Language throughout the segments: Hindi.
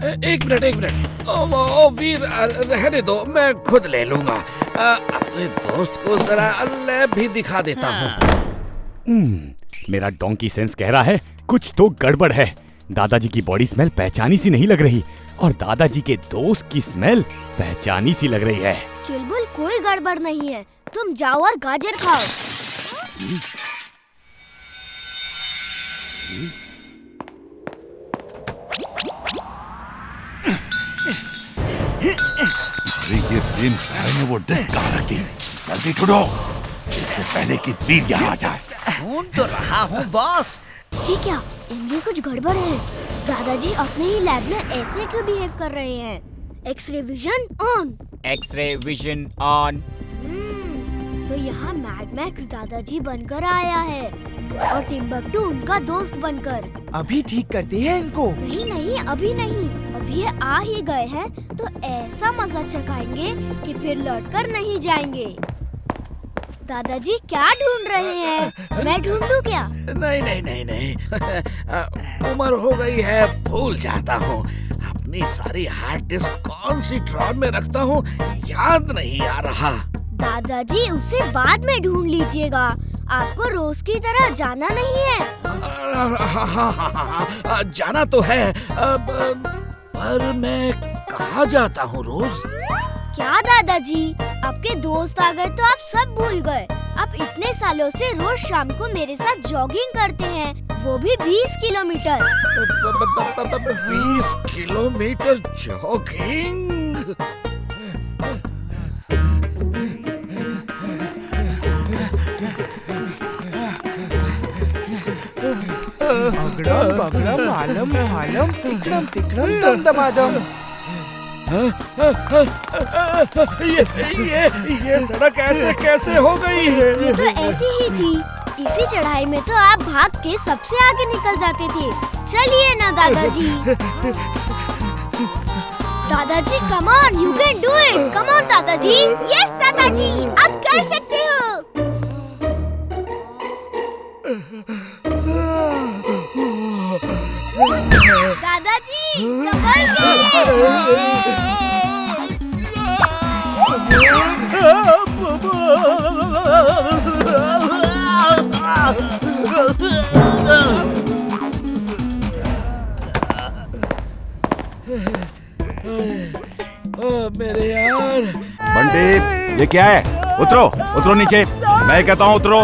एक मिनट। ओ वीर, रहने दो, मैं खुद ले लूंगा। अपने दोस्त को जरा लैब भी दिखा देता हूँ। मेरा डोंकी सेंस कह रहा है कुछ तो गड़बड़ है। दादाजी की बॉडी स्मेल पहचानी सी नहीं लग रही और दादाजी के दोस्त की स्मेल पहचानी सी लग रही है। चुलबुल, कोई गड़बड़ नहीं है, तुम जाओ और गाजर खाओ। ये टीम ने वो डिस्क कहाँ रख दी? जल्दी ढूंढो, इससे पहले कि वीर यहाँ आ जाए। ढूंढ तो रहा हूँ बॉस। जी क्या, इनमें कुछ गड़बड़ है। दादाजी अपने ही लैब में ऐसे क्यों बिहेव कर रहे हैं? X-ray vision on. X-ray vision on. तो यहाँ मैड मैक्स दादाजी बनकर आया है और टिम्बकटू उनका दोस्त बनकर। अभी ठीक करते हैं इनको। नहीं, अभी नहीं, अभी ये आ ही गए हैं तो ऐसा मजा चखाएंगे कि फिर लौटकर नहीं जाएंगे। दादाजी क्या ढूंढ रहे हैं? मैं ढूंढूं क्या? नहीं। उम्र हो गई है, भूल जाता हूँ। अपनी सारी हार्ड डिस्क कौन सी ड्रॉर में रखता हूँ याद नहीं आ रहा। दादाजी उसे बाद में ढूंढ लीजिएगा, आपको रोज की तरह जाना नहीं है। हाँ, जाना तो है, पर मैं कहाँ जाता हूँ रोज? क्या दादाजी, आपके दोस्त आ गए तो आप सब भूल गए। आप इतने सालों से रोज शाम को मेरे साथ जॉगिंग करते हैं, वो भी 20 किलोमीटर। 20 kilometre jogging? अगड़म बगड़म आलम फालम तिकड़म तिकड़म दमदमादम। ये सड़क ऐसे कैसे हो गई है? ये तो ऐसी ही थी। इसी चढ़ाई में तो आप भाग के सबसे आगे निकल जाते थे। चलिए ना दादाजी। दादाजी come on, you can do it. Come on दादाजी। यस दादाजी, आप कर सकते हो। दादाजी संभल के। मेरे यार। बंटी, ये क्या है? उतरो नीचे। मैं कहता हूँ उतरो।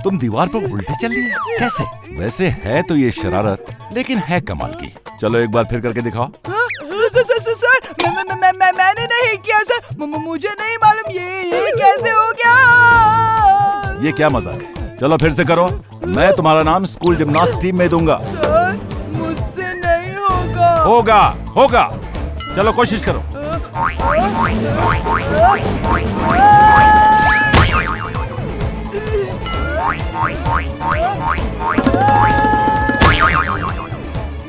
तुम दीवार पर उल्टे चल रही है कैसे? वैसे है तो ये शरारत, लेकिन है कमाल की। चलो एक बार फिर करके दिखाओ। सर, मैंने नहीं किया सर, मुझे नहीं मालूम ये कैसे हो गया। ये क्या मजाक है? चलो फिर से करो। मैं तुम्हारा नाम स्कूल जिम्नास्ट टीम में दूंगा। सर, मुझसे नहीं होगा। होगा। चलो कोशिश करो।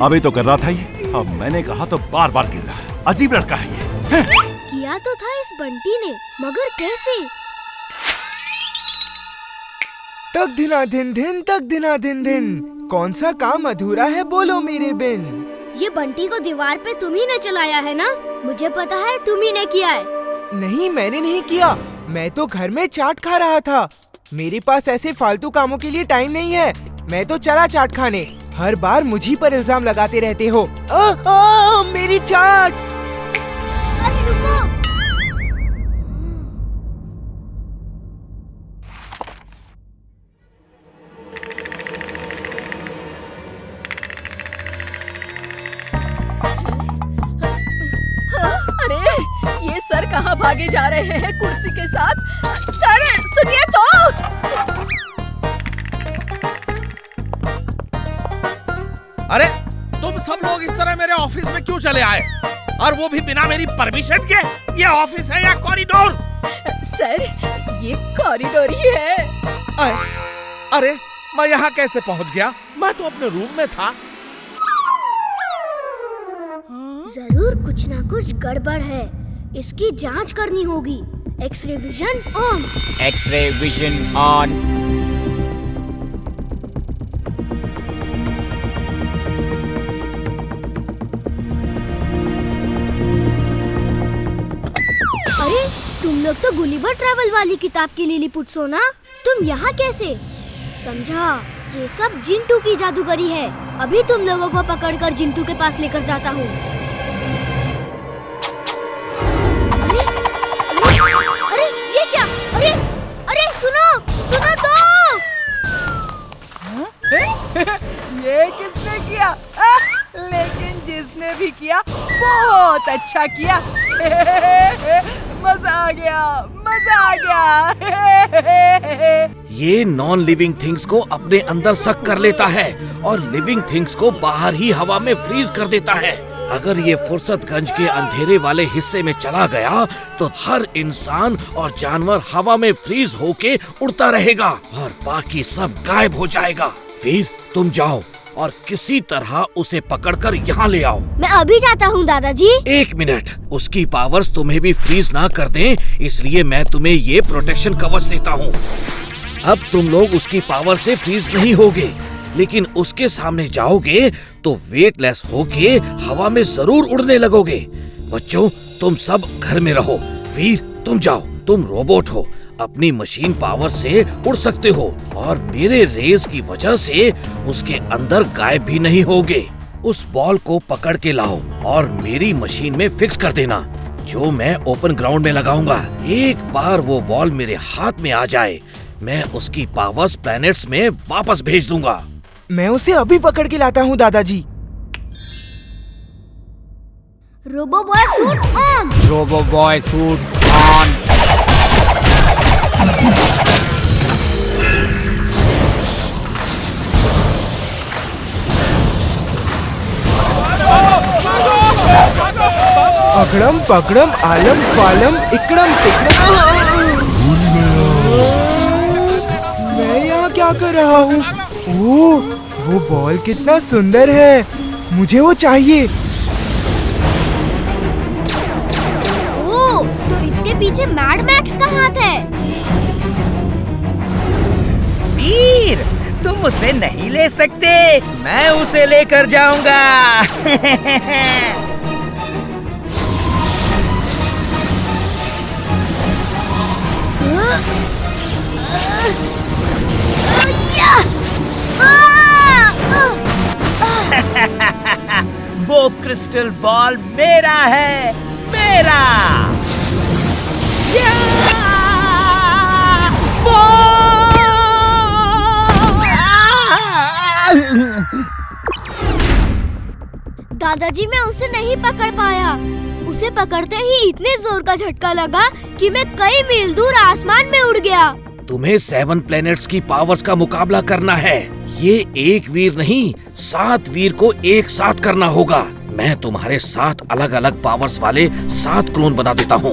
अभी तो कर रहा था ये, अब मैंने कहा तो बार बार गिर रहा है। अजीब लड़का है ये। किया तो था इस बंटी ने, मगर कैसे? तक दिना दिन दिन। कौन सा काम अधूरा है बोलो मेरे बिन। ये बंटी को दीवार पे तुम ही ने चलाया है ना? मुझे पता है तुम ही ने किया है। नहीं, मैंने नहीं किया। मैं तो घर में चाट खा रहा था। मेरे पास ऐसे फालतू कामों के लिए टाइम नहीं है। मैं तो चला चाट खाने। हर बार मुझी पर इल्जाम लगाते रहते हो। मेरी चाट। अरे रुको। अरे ये सर कहाँ भागे जा रहे हैं कुर्सी के साथ? सर सुनिए तो। अरे तुम सब लोग इस तरह मेरे ऑफिस में क्यों चले आए? और वो भी बिना मेरी परमिशन के? ये ऑफिस है या कॉरिडोर? सर ये कॉरिडोर ही है। अरे मैं यहाँ कैसे पहुँच गया? मैं तो अपने रूम में था। जरूर कुछ ना कुछ गड़बड़ है, इसकी जांच करनी होगी। X-ray vision on. X-ray vision on. लोग तो गुलिवर ट्रैवल वाली किताब की लिलीपुट हो ना। तुम यहाँ कैसे? समझा, ये सब जिंटू की जादूगरी है। अभी तुम लोगों को पकड़कर जिंटू के पास लेकर जाता हूँ। अरे ये क्या? अरे अरे सुनो सुनो तो। ये किसने किया? लेकिन जिसने भी किया बहुत अच्छा किया। मजा आ गया, मजा आ गया। ये नॉन लिविंग थिंग्स को अपने अंदर सक कर लेता है और लिविंग थिंग्स को बाहर ही हवा में फ्रीज कर देता है। अगर ये फुर्सतगंज के अंधेरे वाले हिस्से में चला गया तो हर इंसान और जानवर हवा में फ्रीज होके उड़ता रहेगा और बाकी सब गायब हो जाएगा। फिर तुम जाओ और किसी तरह उसे पकड़कर यहाँ ले आओ। मैं अभी जाता हूँ दादाजी। 1 मिनट, उसकी पावर्स तुम्हें भी फ्रीज ना कर दें, इसलिए मैं तुम्हें ये प्रोटेक्शन कवच देता हूँ। अब तुम लोग उसकी पावर से फ्रीज नहीं होगे, लेकिन उसके सामने जाओगे तो वेटलेस होके हवा में जरूर उड़ने लगोगे। बच्चों, तुम सब घर में रहो। वीर, तुम जाओ, तुम रोबोट हो, अपनी मशीन पावर से उड़ सकते हो और मेरे रेज की वजह से उसके अंदर गायब भी नहीं होगे। उस बॉल को पकड़ के लाओ और मेरी मशीन में फिक्स कर देना, जो मैं ओपन ग्राउंड में लगाऊंगा। एक बार वो बॉल मेरे हाथ में आ जाए, मैं उसकी पावर्स प्लैनेट्स में वापस भेज दूंगा। मैं उसे अभी पकड़ के लाता हूँ दादाजी। Robo boy suit on. Robo boy suit on. अगड़म पगड़म आलम फालम इकड़म तिकड़म। मैं यहाँ क्या कर रहा हूँ? ओह, वो बॉल कितना सुंदर है, मुझे वो चाहिए। ओह, तो इसके पीछे मैड मैक्स का हाथ है। वीर, तुम उसे नहीं ले सकते, मैं उसे लेकर जाऊंगा। वो क्रिस्टल बॉल मेरा है, मेरा। दादाजी, मैं उसे नहीं पकड़ पाया। उसे पकड़ते ही इतने जोर का झटका लगा कि मैं कई मील दूर आसमान में उड़ गया। तुम्हें 7 प्लैनेट्स की पावर्स का मुकाबला करना है। ये एक वीर नहीं, 7 वीर को एक साथ करना होगा। मैं तुम्हारे 7 अलग अलग पावर्स वाले 7 क्लोन बना देता हूँ।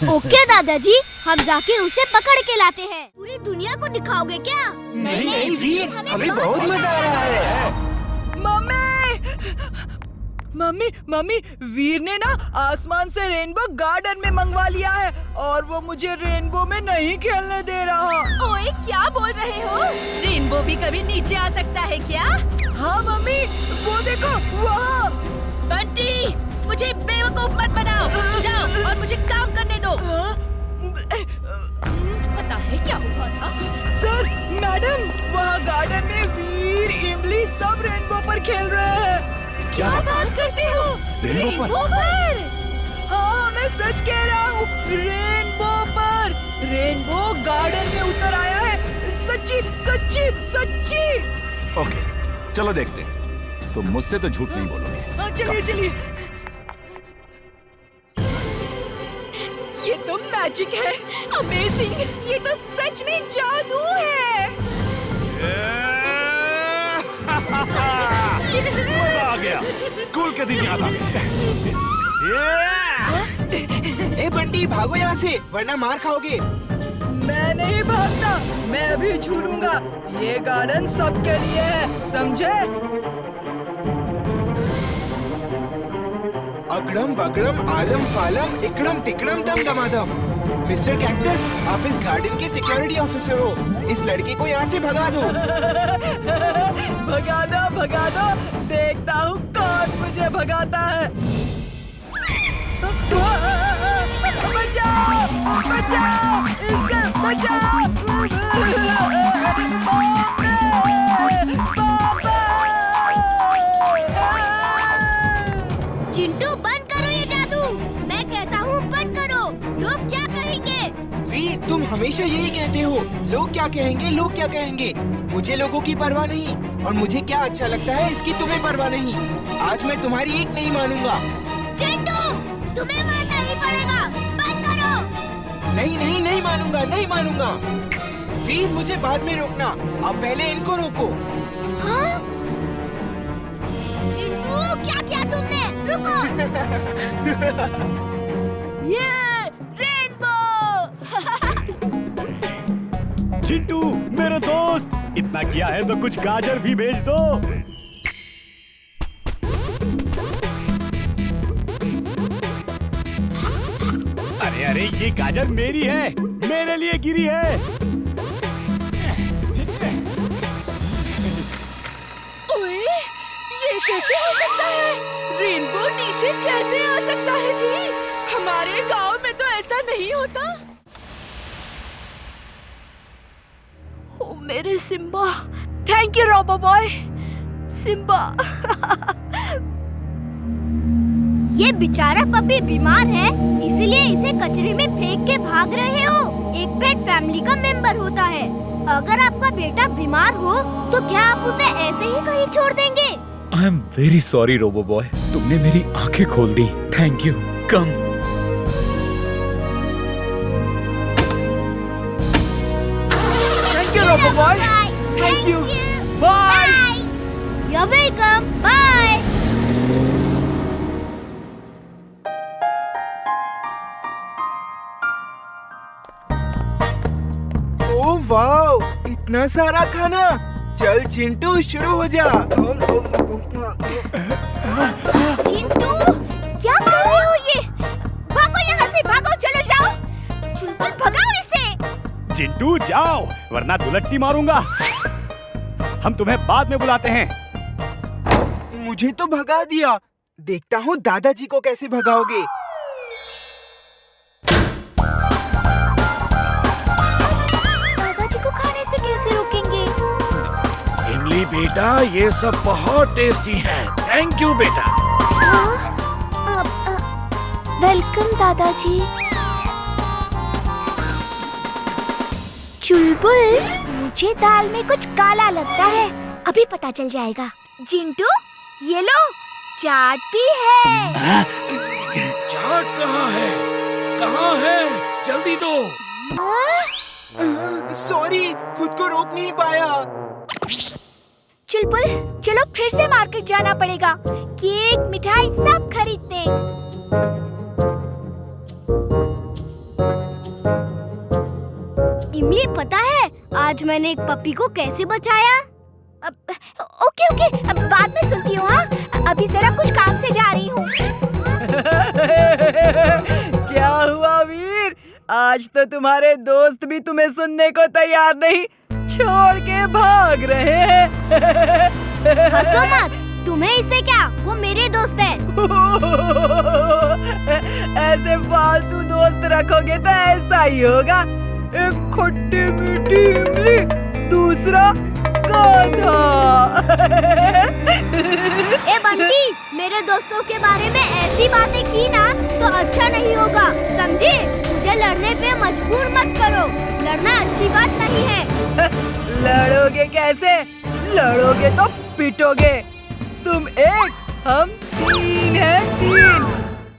ओके दादाजी, हम जाके उसे पकड़ के लाते हैं। पूरी दुनिया को दिखाओगे क्या? नहीं वीर, हमें बहुत मजा आ रहा है। मम्मी मम्मी मम्मी, वीर ने ना आसमान से रेनबो गार्डन में मंगवा लिया है और वो मुझे रेनबो में नहीं खेलने दे रहा। ओए, क्या बोल रहे हो? रेनबो भी कभी नीचे आ सकता है क्या? हाँ मम्मी, वो देखो वहाँ। बंटी, मुझे बेवकूफ मत बनाओ। जाओ और मुझे काम करने दो। पता है क्या हुआ था? सर, मैडम, वहाँ गार्डन में वीर, इमली सब रेनबो पर खेल रहे हैं। क्या बात करते हो? रेनबो पर? हाँ, मैं सच कह रहा हूँ, रेनबो पर। रेनबो गार्डन में उतर आया है। सच्ची सच्ची सच्ची। ओके, चलो देखते हैं। तुम मुझसे तो झूठ नहीं बोलोगे। हाँ, चलिए चलिए। ये तो मैजिक है, अमेजिंग। ये तो सच में जादू है। मजा आ गया, स्कूल के दिन याद आ गए। ए बंटी, भागो यहाँ से, वरना मार खाओगे। मैं नहीं भागता, मैं अभी झूलूंगा। ये गार्डन सबके लिए है, समझे? अगड़म बगड़म आलम फालम इकड़म तिकड़म दम दमादम। मिस्टर कैक्टस, आप इस गार्डन के सिक्योरिटी ऑफिसर हो। इस लड़के को यहाँ से भगा दो। भगा दो, देखता हूँ कौन मुझे भगाता है। बचाओ, इससे बचाओ। चिंटू बंद करो ये जादू। मैं कहता हूँ बंद करो। लोग क्या कहेंगे? वीर, तुम हमेशा यही कहते हो, लोग क्या कहेंगे, लोग क्या कहेंगे। मुझे लोगों की परवाह नहीं, और मुझे क्या अच्छा लगता है इसकी तुम्हें परवाह नहीं। आज मैं तुम्हारी एक नहीं मानूंगा। चिंटू, तुम्हें मानना ही पड़ेगा। बंद करो। नहीं मानूंगा, नहीं मानूंगा। वीर, मुझे बाद में रोकना, अब पहले इनको रोको। हाँ? चिंटू, क्या किया तुमने? रुको। ये रेनबो। चिंटू मेरे दोस्त, इतना किया है तो कुछ गाजर भी भेज दो। अरे ये गाजर मेरी है, मेरे लिए गिरी है। ओए, ये कैसे हो सकता है? रेनबो नीचे कैसे आ सकता है जी? हमारे गांव में तो ऐसा नहीं होता। ओ मेरे Simba, thank you robo boy. Simba. ये बेचारा पपी बीमार है, इसीलिए इसे कचरे में फेंक के भाग रहे हो। एक पेट फैमिली का मेंबर होता है। अगर आपका बेटा बीमार हो तो क्या आप उसे ऐसे ही कहीं छोड़ देंगे? I am very sorry robo boy, तुमने मेरी आंखें खोल दी। Thank you. Come. Thank you robo boy. Thank you. Bye. You are welcome. Bye. Oh wow, इतना सारा खाना। चल चिंटू, शुरू हो जा। चिंटू, क्या कर रहे हो ये? भागो यहाँ से, भागो, चलो जाओ। चुलबुल भगाओ इसे। चिंटू जाओ, वरना दुलट्टी मारूंगा। हम तुम्हें बाद में बुलाते हैं। मुझे तो भगा दिया, देखता हूँ दादाजी को कैसे भगाओगे। दादाजी को खाने से कैसे रोकेंगे? इमली बेटा, ये सब बहुत टेस्टी है। थैंक यू बेटा। वेलकम दादाजी। चुलबुल, मुझे दाल में कुछ काला लगता है, अभी पता चल जाएगा। चिंटू, ये लो, चाट भी है। चाट कहाँ है? कहाँ है? जल्दी दो। सॉरी, खुद को रोक नहीं पाया। चुलबुल, चलो फिर से मार्केट जाना पड़ेगा। केक, मिठाई सब खरीदते। इमली, पता है आज मैंने एक पपी को कैसे बचाया? ओके, बाद में सुनती हूँ। हाँ, अभी जरा कुछ काम से जा रही हूँ। क्या हुआ वीर? आज तो तुम्हारे दोस्त भी तुम्हें सुनने को तैयार नहीं, छोड़ के भाग रहे हैं। हंसो मत, तुम्हें इससे क्या? वो मेरे दोस्त है। ऐसे फालतू दोस्त रखोगे तो ऐसा ही होगा। एक खट्टी मीठी इमली, दूसरा गाधा। ए बंटी, मेरे दोस्तों के बारे में ऐसी बातें की ना तो अच्छा नहीं होगा, समझे? मुझे लड़ने पे मजबूर मत करो, लड़ना अच्छी बात नहीं है। लड़ोगे कैसे? लड़ोगे तो पिटोगे। तुम एक, हम तीन हैं, तीन।